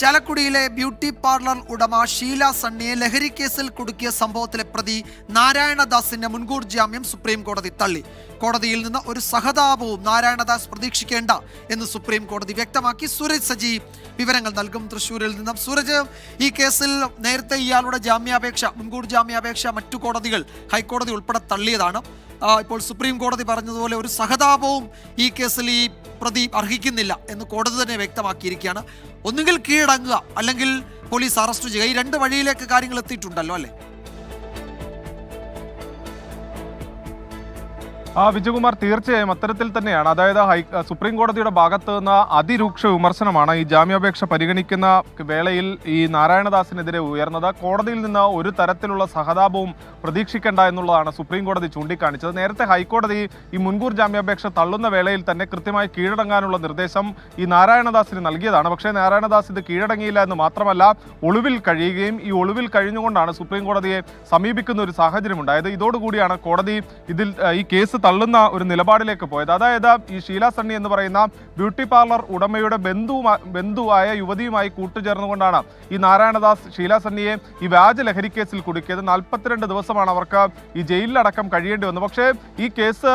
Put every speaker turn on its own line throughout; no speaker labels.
ചാലക്കുടിയിലെ beauty parlour ഉടമ ഷീല സണ്ണിയെ ലഹരി കേസിൽ കുടുക്കിയ സംഭവത്തിലെ പ്രതി നാരായണദാസിന്റെ മുൻകൂർ ജാമ്യം സുപ്രീം കോടതി തള്ളി. കോടതിയിൽ നിന്ന് ഒരു സഹതാപവും നാരായണദാസ് പ്രതീക്ഷിക്കേണ്ട എന്ന് സുപ്രീം കോടതി വ്യക്തമാക്കി. സൂരജ് സജി വിവരങ്ങൾ നൽകും തൃശ്ശൂരിൽ നിന്നും. സൂരജ്, ഈ കേസിൽ നേരത്തെ ഇയാളുടെ മുൻകൂർ ജാമ്യാപേക്ഷ മറ്റു കോടതികൾ, ഹൈക്കോടതി ഉൾപ്പെടെ തള്ളിയതാണ്. ഇപ്പോൾ സുപ്രീം കോടതി പറഞ്ഞതുപോലെ ഒരു സഹതാപവും ഈ കേസിൽ ഈ പ്രതി അർഹിക്കുന്നില്ല എന്ന് കോടതി തന്നെ വ്യക്തമാക്കിയിരിക്കുകയാണ്. ഒന്നുകിൽ കീഴടങ്ങുക, അല്ലെങ്കിൽ പോലീസ് അറസ്റ്റ് ചെയ്യുക. ഈ രണ്ട് വഴിയിലേക്ക് കാര്യങ്ങൾ എത്തിയിട്ടുണ്ടല്ലോ അല്ലേ?
വിജയകുമാർ, തീർച്ചയായും അത്തരത്തിൽ തന്നെയാണ്. അതായത് സുപ്രീം കോടതിയുടെ ഭാഗത്ത് നിന്ന് അതിരൂക്ഷ വിമർശനമാണ് ഈ ജാമ്യാപേക്ഷ പരിഗണിക്കുന്ന വേളയിൽ ഈ നാരായണദാസിനെതിരെ ഉയർന്നത്. കോടതിയിൽ നിന്ന് ഒരു തരത്തിലുള്ള സഹതാപവും പ്രതീക്ഷിക്കേണ്ട എന്നുള്ളതാണ് സുപ്രീം കോടതി ചൂണ്ടിക്കാണിച്ചത്. നേരത്തെ ഹൈക്കോടതി ഈ മുൻകൂർ ജാമ്യാപേക്ഷ തള്ളുന്ന വേളയിൽ തന്നെ കൃത്യമായി കീഴടങ്ങാനുള്ള നിർദ്ദേശം ഈ നാരായണദാസിന് നൽകിയതാണ്. പക്ഷേ നാരായണദാസ് ഇത് കീഴടങ്ങിയില്ല എന്ന് മാത്രമല്ല, ഒളിവിൽ കഴിയുകയും ഈ ഒളിവിൽ കഴിഞ്ഞുകൊണ്ടാണ് സുപ്രീം കോടതിയെ സമീപിക്കുന്ന ഒരു സാഹചര്യം ഉണ്ടായത്. ഇതോടുകൂടിയാണ് കോടതി ഈ കേസ് തള്ളുന്ന ഒരു നിലപാടിലേക്ക് പോയത്. അതായത് ഈ ഷീല സണ്ണി എന്ന് പറയുന്ന ബ്യൂട്ടി പാർലർ ഉടമയുടെ ബന്ധുവായ യുവതിയുമായി കൂട്ടുചേർന്നുകൊണ്ടാണ് ഈ നാരായണദാസ് ഷീല സണ്ണിയെ ഈ വ്യാജ ലഹരി കേസിൽ കുടുക്കിയത്. 42 ദിവസമാണ് അവർക്ക് ഈ ജയിലിലടക്കം കഴിയേണ്ടി വന്നു. പക്ഷേ ഈ കേസ്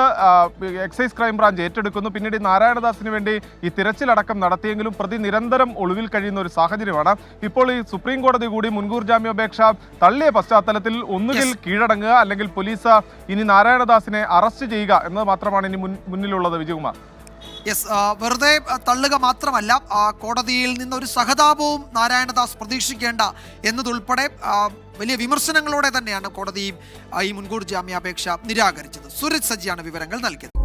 എക്സൈസ് ക്രൈംബ്രാഞ്ച് ഏറ്റെടുക്കുന്നു. പിന്നീട് ഈ നാരായണദാസിന് വേണ്ടി ഈ തിരച്ചിലടക്കം നടത്തിയെങ്കിലും പ്രതി നിരന്തരം ഒളിവിൽ കഴിയുന്ന ഒരു സാഹചര്യമാണ്. ഇപ്പോൾ ഈ സുപ്രീം കോടതി കൂടി മുൻകൂർ ജാമ്യാപേക്ഷ തള്ളിയ പശ്ചാത്തലത്തിൽ ഒന്നുകിൽ കീഴടങ്ങുക, അല്ലെങ്കിൽ പോലീസ് ഇനി നാരായണദാസിനെ അറസ്റ്റ് ചെയ്യുക എന്നത് മാത്രമാണ് ഇനി മുന്നിലുള്ളത്. വിജയകുമാർ,
വെറുതെ തള്ളുക മാത്രമല്ല, കോടതിയിൽ നിന്ന് ഒരു സഹതാപവും നാരായണദാസ് പ്രതീക്ഷിക്കേണ്ട എന്നതുൾപ്പെടെ വലിയ വിമർശനങ്ങളോടെ തന്നെയാണ് കോടതി ഈ മുൻകൂർ ജാമ്യാപേക്ഷ നിരാകരിച്ചത്. സൂരജ് സജിയാണ് വിവരങ്ങൾ നൽകിയത്.